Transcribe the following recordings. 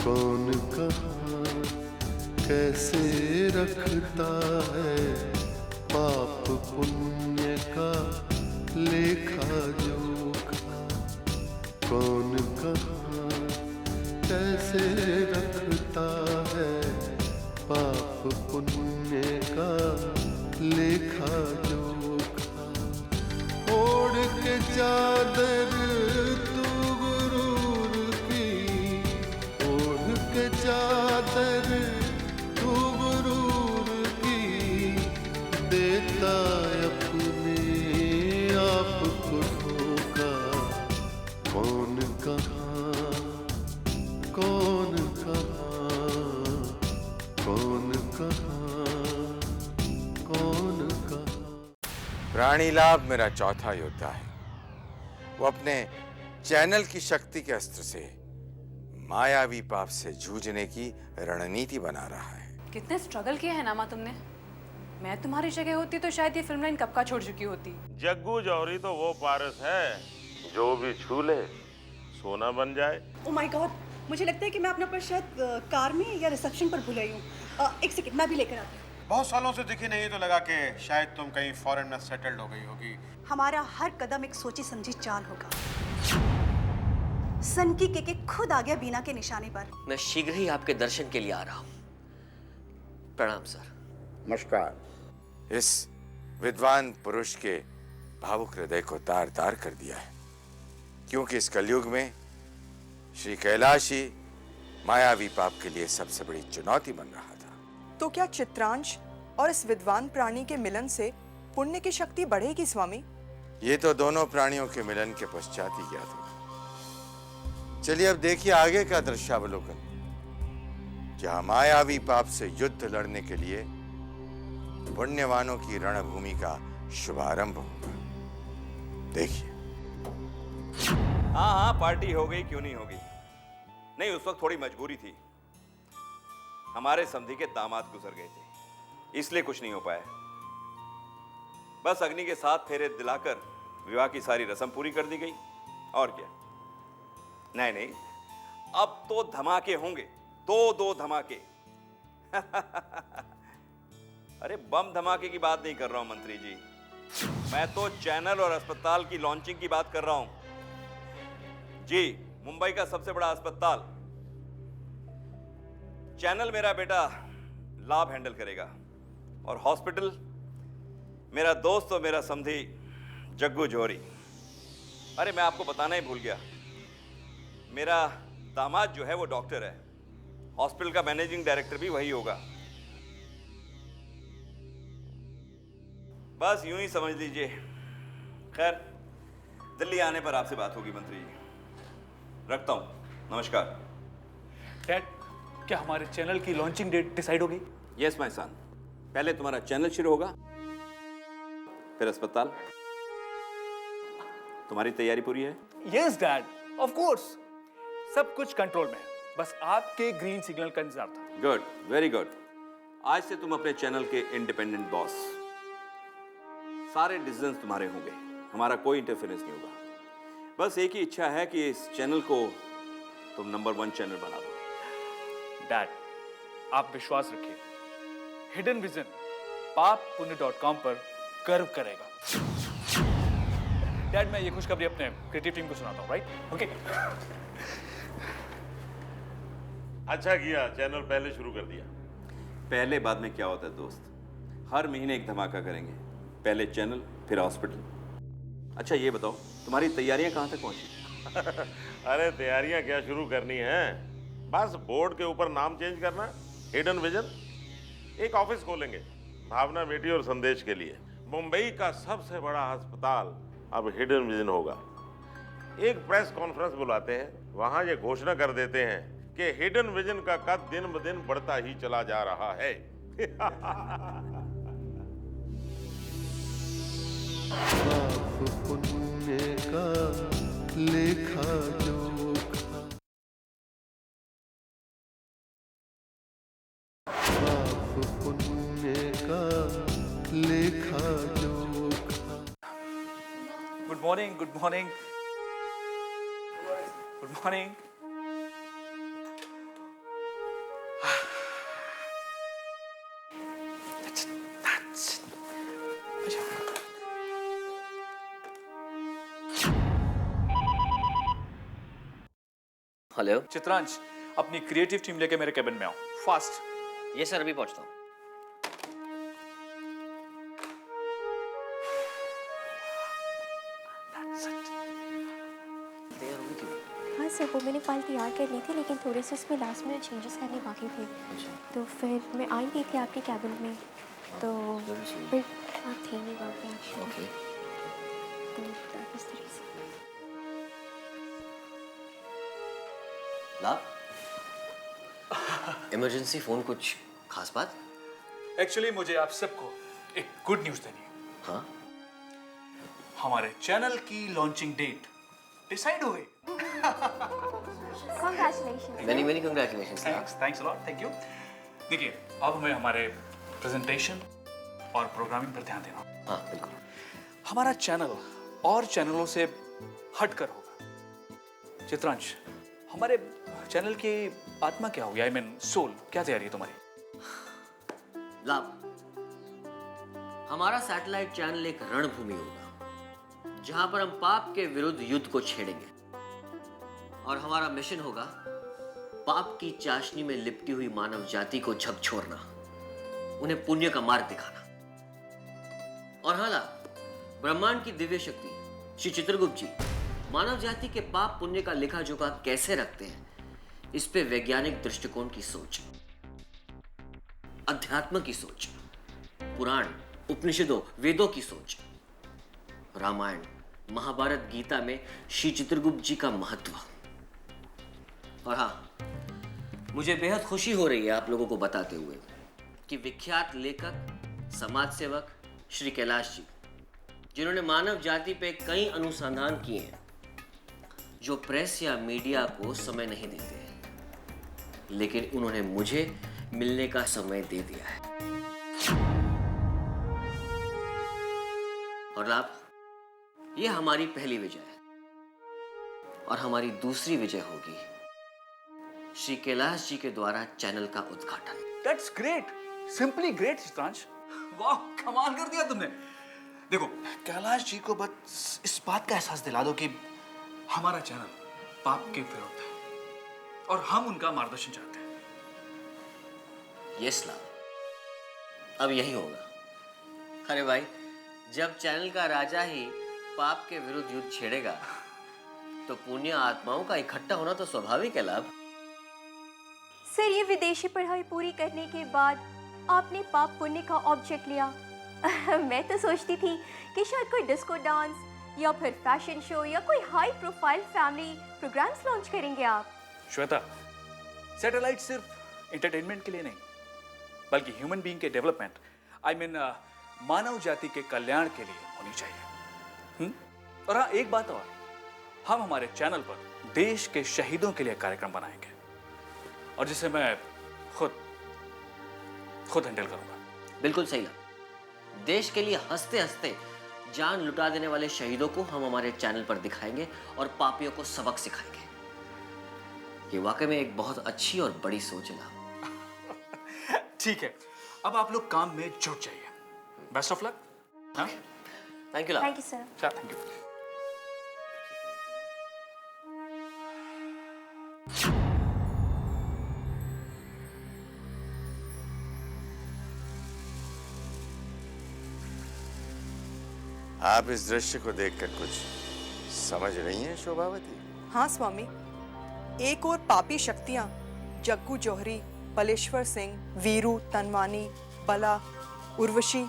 कौन कहाँ कैसे रखता है पाप पुण्य का लेखा जोखा। कौन कहाँ कैसे रखता है पाप पुण्य का लेखा जोखा। ओढ़ के चादर तू गुरूर की, ओढ़ के चादर तू गुरूर की, देता अपने आप को धोखा। कौन कहाँ कौन कहाँ कौन कहाँ कौन कहाँ। प्राणी लाभ मेरा चौथा योद्धा है। वो अपने चैनल की शक्ति के अस्त्र से मायावी पाप से जूझने की रणनीति बना रहा है। कितने स्ट्रगल किए हैं नामा तुमने। मैं तुम्हारी जगह होती तो शायद ये फिल्म लाइन कब का छोड़ चुकी होती। जग्गू जौहरी तो वो पारस है जो भी छू ले सोना बन जाए। ओह माय गॉड, मुझे लगता है कि मैं अपना पर्स शायद कार में या रिसेप्शन पर भूल आई हूँ। एक सेकंड, मैं भी लेकर आती हूँ। बहुत सालों से दिखी नहीं तो लगा कि शायद तुम कहीं फॉरेन में सेटल्ड हो गई होगी। हमारा हर कदम एक सोची समझी चाल होगा। सनकी के खुद आ गया बीना के निशाने पर। मैं शीघ्र ही आपके दर्शन के लिए आ रहा हूँ। प्रणाम सर। नमस्कार। इस विद्वान पुरुष के भावुक हृदय को तार तार कर दिया है, क्योंकि इस कलयुग में श्री कैलाश ही मायावी पाप के लिए सबसे बड़ी चुनौती बन रहा था। तो क्या चित्रांश और इस विद्वान प्राणी के मिलन से पुण्य की शक्ति बढ़ेगी स्वामी? ये तो दोनों प्राणियों के मिलन के पश्चात ही ज्ञात होगा। चलिए अब देखिए आगे का दृश्यावलोकन, जहां मायावी पाप से युद्ध लड़ने के लिए पुण्यवानों की रणभूमि का शुभारंभ होगा। देखिए। हाँ हाँ, पार्टी हो गई, क्यों नहीं होगी। नहीं, उस वक्त थोड़ी मजबूरी थी। हमारे समधी के दामाद गुजर गए थे, इसलिए कुछ नहीं हो पाया। बस अग्नि के 7 फेरे दिलाकर विवाह की सारी रस्म पूरी कर दी गई, और क्या। नहीं नहीं, अब तो धमाके होंगे, दो धमाके। अरे बम धमाके की बात नहीं कर रहा हूं मंत्री जी, मैं तो चैनल और अस्पताल की लॉन्चिंग की बात कर रहा हूं। जी, मुंबई का सबसे बड़ा अस्पताल चैनल मेरा बेटा लाभ हैंडल करेगा, और हॉस्पिटल मेरा दोस्त और मेरा समधी जग्गू जौहरी। अरे मैं आपको बताना ही भूल गया, मेरा दामाद जो है वो डॉक्टर है, हॉस्पिटल का मैनेजिंग डायरेक्टर भी वही होगा। बस यूं ही समझ लीजिए। खैर, दिल्ली आने पर आपसे बात होगी मंत्री जी। रखता हूं, नमस्कार। डैड, क्या हमारे चैनल की लॉन्चिंग डेट डिसाइड हो गई? यस माय सन, पहले तुम्हारा चैनल शुरू होगा, फिर अस्पताल। तुम्हारी तैयारी पूरी है? Yes dad, of course. सब कुछ कंट्रोल में है, बस आपके ग्रीन सिग्नल का इंतजार था। Good, very good. आज से तुम अपने चैनल के इंडिपेंडेंट बॉस। सारे डिसीजंस तुम्हारे होंगे, हमारा कोई इंटरफेरेंस नहीं होगा। बस एक ही इच्छा है कि इस चैनल को तुम नंबर 1 चैनल बना दो। डैड, आप विश्वास रखिए, हिडन विजन pappunya.com पर कर्व करेगा। डैड, मैं ये खुशखबरी अपने क्रिएटिव टीम को सुनाता हूँ, राइट? ओके। अच्छा किया, चैनल पहले शुरू कर दिया। पहले बाद में क्या होता है दोस्त, हर महीने एक धमाका करेंगे, पहले चैनल फिर हॉस्पिटल। अच्छा ये बताओ, तुम्हारी तैयारियां कहां तक पहुंची? अरे तैयारियां क्या शुरू करनी है, बस बोर्ड के ऊपर नाम चेंज करना, हिडन विजन। एक ऑफिस खोलेंगे भावना बेटी और संदेश के लिए। मुंबई का सबसे बड़ा अस्पताल अब हिडन विजन होगा। एक प्रेस कॉन्फ्रेंस बुलाते हैं, वहां ये घोषणा कर देते हैं कि हिडन विजन का कद दिन ब दिन बढ़ता ही चला जा रहा है। पाप पुण्य का लेखा जोखा। पाप पुण्य पुण्य का लेखा जोखा। Good morning, good morning, good morning. Hello. Chitransh, अपनी क्रिएटिव टीम लेके मेरे कैबिन में आओ, फास्ट। ये सर, अभी पहुंचता हूँ। हाँ सर, वो मैंने फाइल तैयार कर ली थी, लेकिन थोड़े से उसमें लास्ट में चेंजेस करने बाकी थे। तो फिर मैं आई गई थी आपके कैबिन में, तो फिर आप थे नहीं वहाँ पे एक्चुअली। तो that was the reason. लाभ, इमरजेंसी फोन, कुछ खास बात? एक्चुअली मुझे आप सबको एक गुड न्यूज़ देनी है। हाँ? हमारे चैनल की लॉन्चिंग डेट डिसाइड हो गई। Congratulations. Many many congratulations. Thanks a lot, thank you. देखिए, अब हमें हमारे प्रेजेंटेशन और प्रोग्रामिंग पर ध्यान देना। हाँ बिल्कुल। हमारा चैनल और चैनलों से हटकर होगा। चित्रांश, हमारे चैनल की आत्मा क्या होगी? आई मीन सोल, क्या तैयारी है तुम्हारी? लाभ, हमारा सैटेलाइट चैनल एक रणभूमि होगा जहां पर हम पाप के विरुद्ध युद्ध को छेड़ेंगे, और हमारा मिशन होगा पाप की चाशनी में लिपटी हुई मानव जाति को झकझोरना, उन्हें पुण्य का मार्ग दिखाना। और हाँ लाभ, ब्रह्मांड की दिव्य शक्ति श्री चित्रगुप्त जी मानव जाति के पाप पुण्य का लेखा जोखा कैसे रखते हैं, इस पे वैज्ञानिक दृष्टिकोण की सोच, अध्यात्म की सोच, पुराण उपनिषदों वेदों की सोच, रामायण महाभारत गीता में श्री चित्रगुप्त जी का महत्व। और हाँ, मुझे बेहद खुशी हो रही है आप लोगों को बताते हुए कि विख्यात लेखक समाज सेवक श्री कैलाश जी, जिन्होंने मानव जाति पे कई अनुसंधान किए हैं जो प्रेस या मीडिया को समय नहीं देते हैं, लेकिन उन्होंने मुझे मिलने का समय दे दिया है। और लाभ, ये हमारी पहली विजय है, और हमारी दूसरी विजय होगी श्री कैलाश जी के द्वारा चैनल का उद्घाटन। That's great, simply great Chitransh. वाह, कमाल कर दिया तुमने। देखो, कैलाश जी को बस इस बात का एहसास दिला दो कि हमारा चैनल पाप के विरुद्ध है और हम उनका मार्गदर्शन चाहते हैं। यस लाभ, अब यही होगा। अरे भाई, जब चैनल का राजा ही पाप के विरुद्ध युद्ध छेड़ेगा तो पुण्य आत्माओं का इकट्ठा होना तो स्वाभाविक है लाभ। सर, ये विदेशी पढ़ाई पूरी करने के बाद आपने पाप पुण्य का ऑब्जेक्ट लिया। मैं तो सोचती थी कि शायद कोई डिस्को डांस या फिर फैशन शो या कोई high profile family programs launch करेंगे आप। श्वेता, सैटेलाइट सिर्फ एंटरटेनमेंट के लिए नहीं, बल्कि ह्यूमन बीइंग के डेवलपमेंट, आई मीन मानव जाति के कल्याण के लिए होनी चाहिए। और हाँ, एक बात और, हम हमारे चैनल पर देश के शहीदों के लिए कार्यक्रम बनाएंगे, और जिसे मैं खुद हैंडल करूंगा। बिल्कुल सही लाभ। देश के लिए हंसते हंसते जान लुटा देने वाले शहीदों को हम हमारे चैनल पर दिखाएंगे और पापियों को सबक सिखाएंगे। ये वाकई में एक बहुत अच्छी और बड़ी सोच है लाभ। ठीक है, अब आप लोग काम में जुट जाइए। Best of luck. हाँ, थैंक यू लाभ। Thank you sir. Thank you. आप इस दृश्य को देखकर कुछ समझ रही हैं शोभावती? हाँ स्वामी, एक और पापी शक्तियां जग्गू जौहरी, बलेश्वर सिंह, वीरू तनवानी, बला, उर्वशी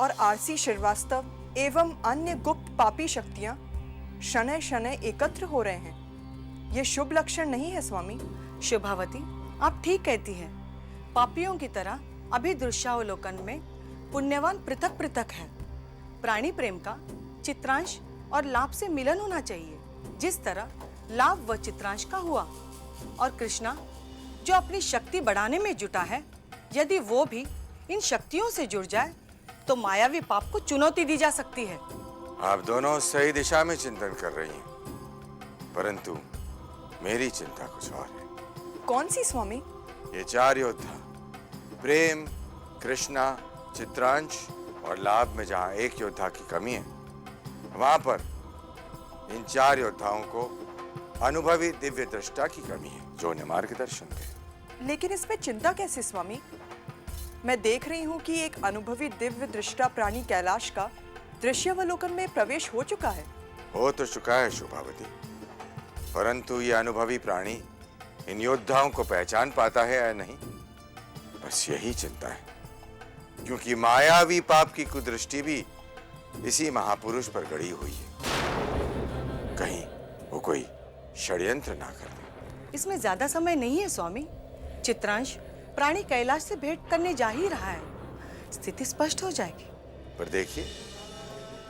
और आरसी श्रीवास्तव एवं अन्य गुप्त पापी शक्तियां शनय शनय एकत्र हो रहे हैं। ये शुभ लक्षण नहीं है स्वामी। शोभावती, आप ठीक कहती हैं। पापियों की तरह अभी दृश्यावलोकन में पुण्यवान पृथक पृथक है। प्राणी प्रेम का चित्रांश और लाभ से मिलन होना चाहिए, जिस तरह लाभ व चित्रांश का हुआ। और कृष्णा जो अपनी शक्ति बढ़ाने में जुटा है, यदि वो भी इन शक्तियों से जुड़ जाए तो मायावी पाप को चुनौती दी जा सकती है। आप दोनों सही दिशा में चिंतन कर रही हैं, परंतु मेरी चिंता कुछ और है। कौन सी स्वामी? ये 4 योद्धा प्रेम, कृष्णा, चित्रांश और लाभ में जहां एक योद्धा की कमी है, वहां पर इन 4 योद्धाओं को अनुभवी दिव्य दृष्टा की कमी है जो उन्हें मार्गदर्शन दे। लेकिन इसमें चिंता कैसे स्वामी? मैं देख रही हूँ कि एक अनुभवी दिव्य दृष्टा प्राणी कैलाश का दृश्यावलोकन में प्रवेश हो चुका है। हो तो चुका है शोभावती, परंतु ये अनुभवी प्राणी इन योद्धाओं को पहचान पाता है या नहीं, बस यही चिंता है। क्योंकि मायावी पाप की कुदृष्टि भी इसी महापुरुष पर गड़ी हुई है, कहीं वो कोई षड्यंत्र ना कर दे। इसमें ज्यादा समय नहीं है स्वामी। चित्रांश प्राणी कैलाश से भेंट करने जा ही रहा है, स्थिति स्पष्ट हो जाएगी। पर देखिए,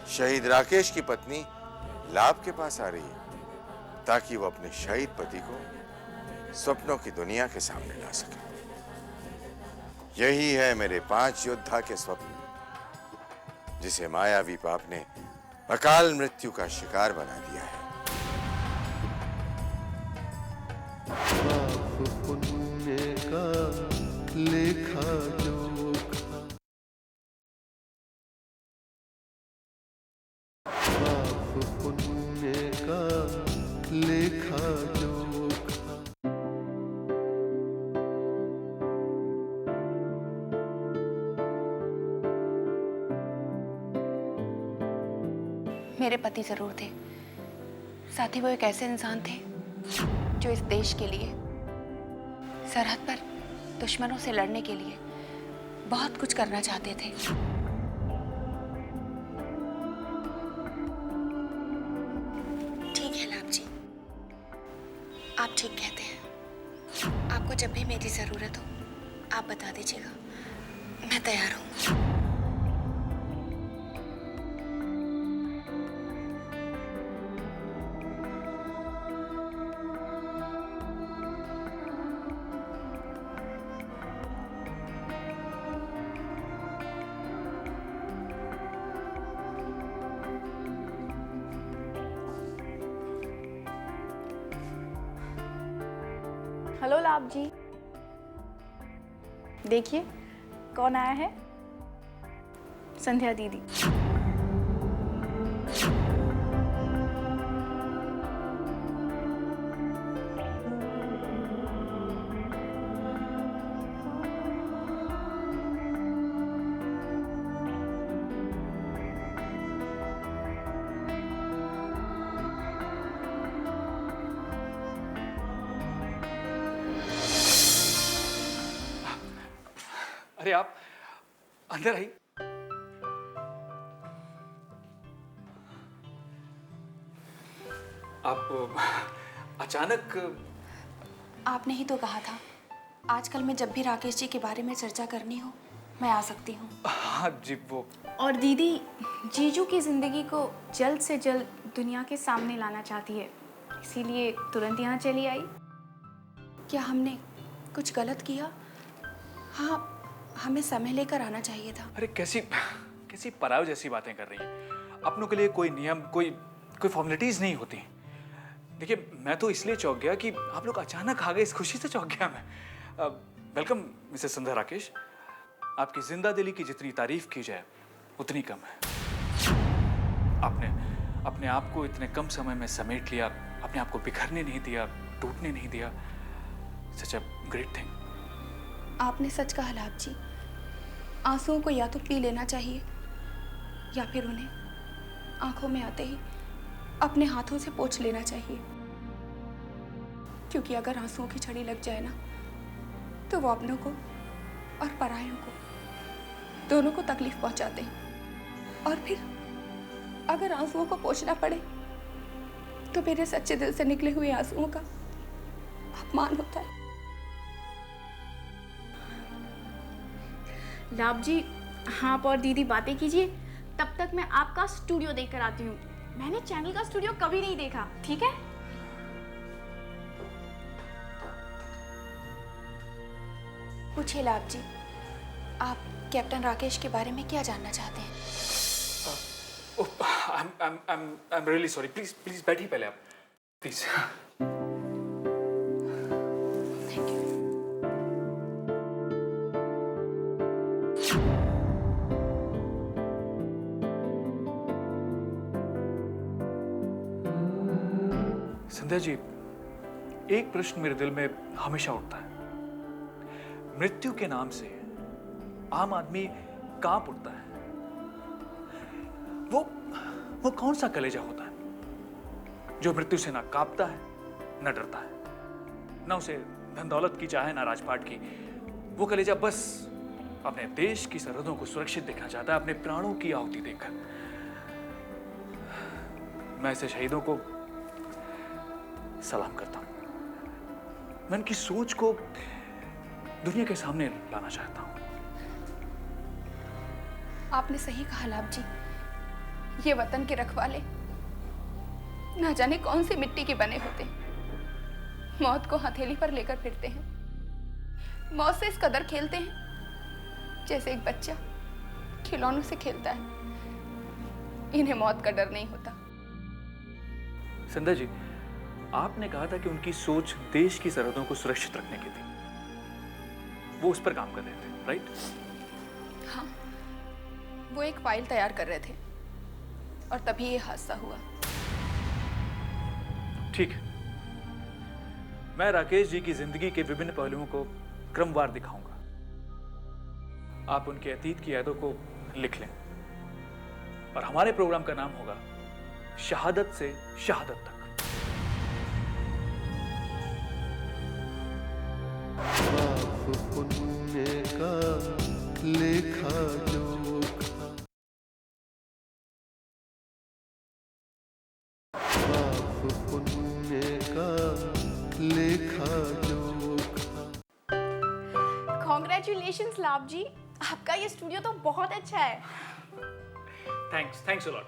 शहीद राकेश की पत्नी लाभ के पास आ रही है ताकि वो अपने शहीद पति को स्वप्नों की दुनिया के सामने ला सके। यही है मेरे 5 योद्धा के स्वप्न, जिसे मायावी पाप ने अकाल मृत्यु का शिकार बना दिया है। पाप पुण्य का लेखा जोखा, पाप पुण्य का लेखा जोखा। मेरे पति जरूर थे, साथ ही वो एक ऐसे इंसान थे जो इस देश के लिए सरहद पर दुश्मनों से लड़ने के लिए बहुत कुछ करना चाहते थे। ठीक है लाभ जी, आप ठीक कहते हैं। आपको जब भी मेरी जरूरत हो आप बता दीजिएगा, मैं तैयार हूँ। हेलो लाभ जी, देखिए कौन आया है। संध्या दीदी। अरे आप अंदर आई। आप अचानक। आपने ही तो कहा था आजकल मैं जब भी राकेश जी के बारे में चर्चा करनी हो मैं आ सकती हूँ। हाँ जी वो। और दीदी जीजू की जिंदगी को जल्द से जल्द दुनिया के सामने लाना चाहती है, इसीलिए तुरंत यहाँ चली आई। क्या हमने कुछ गलत किया? हाँ, हमें समय लेकर आना चाहिए था। अरे कैसी पराव जैसी बातें कर रही हैं। अपनों के लिए कोई नियम, कोई फॉर्मेलिटीज नहीं होती। देखिए मैं तो इसलिए चौंक गया कि आप लोग अचानक आ गए, इस खुशी से चौंक गया मैं। वेलकम मिसेस संध्या राकेश। आपकी जिंदा दिली की जितनी तारीफ की जाए उतनी कम है। आपने अपने आप को इतने कम समय में समेट लिया, अपने आप को बिखरने नहीं दिया, टूटने नहीं दिया। सच अ ग्रेट थिंग। आपने सच कहा लाभ जी, आंसुओं को या तो पी लेना चाहिए या फिर उन्हें आंखों में आते ही अपने हाथों से पोंछ लेना चाहिए, क्योंकि अगर आंसुओं की छड़ी लग जाए ना तो वो अपनों को और परायों को दोनों को तकलीफ पहुंचाते हैं। और फिर अगर आंसुओं को पोंछना पड़े तो मेरे सच्चे दिल से निकले हुए आंसुओं का अपमान होता है। लाभ जी आप और दीदी बातें कीजिए, तब तक मैं आपका स्टूडियो देखकर आती हूँ। मैंने चैनल का स्टूडियो कभी नहीं देखा, ठीक है? पूछिए लाभ जी, आप कैप्टन राकेश के बारे में क्या जानना चाहते हैं? I'm really sorry. Please बैठिए पहले आप. Please. Thank you. Sandhya ji, एक प्रश्न मेरे दिल में हमेशा उठता है. मृत्यु के नाम से आम आदमी कांप उठता है. वो कौन सा कलेजा होता है जो मृत्यु से ना कांपता है, ना डरता है, ना उसे धन दौलत की चाहे, ना राजपाट की. वो कलेजा बस अपने देश की सरहदों को सुरक्षित देखना चाहता है, अपने प्राणों की आहुति देकर. मैं ऐसे शहीदों को सलाम करता हूं. मैं उनकी सोच को दुनिया के सामने लाना चाहता हूं. आपने सही कहा लाभ जी, ये वतन के रखवाले ना जाने कौन सी मिट्टी के बने होते, मौत को हथेली पर लेकर फिरते हैं, मौत से इस कदर खेलते हैं जैसे एक बच्चा खिलौनों से खेलता है. इन्हें मौत का डर नहीं होता. संध्या जी, आपने कहा था कि उनकी सोच देश की सरहदों को सुरक्षित रखने की थी. वो उस पर काम कर रहे थे, राइट? हाँ, वो एक फाइल तैयार कर रहे थे और तभी ये हादसा हुआ. ठीक है, मैं राकेश जी की जिंदगी के विभिन्न पहलुओं को क्रमवार दिखाऊंगा. आप उनके अतीत की यादों को लिख लें और हमारे प्रोग्राम का नाम होगा शहादत से शहादत तक. पाप पुण्य का लेखा जोखा, पाप पुण्य का लेखा जोखा. कॉन्ग्रेचुलेशंस लाभ जी, आपका ये स्टूडियो तो बहुत अच्छा है. Thanks a lot.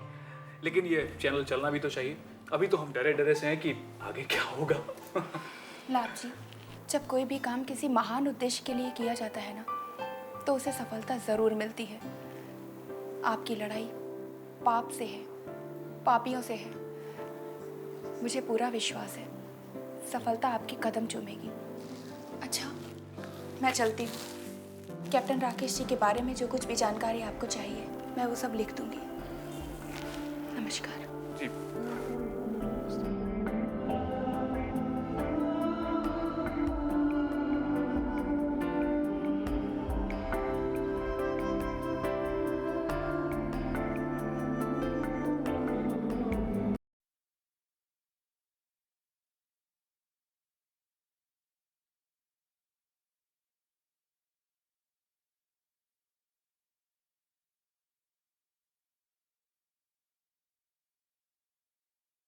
लेकिन ये चैनल चलना भी तो चाहिए. अभी तो हम डरे डरे से हैं कि आगे क्या होगा. लाभ जी, जब कोई भी काम किसी महान उद्देश्य के लिए किया जाता है ना, तो उसे सफलता जरूर मिलती है. आपकी लड़ाई पाप से है, पापियों से है. मुझे पूरा विश्वास है सफलता आपके कदम चूमेगी. अच्छा, मैं चलती हूँ. कैप्टन राकेश जी के बारे में जो कुछ भी जानकारी आपको चाहिए, मैं वो सब लिख दूंगी. नमस्कार. जी.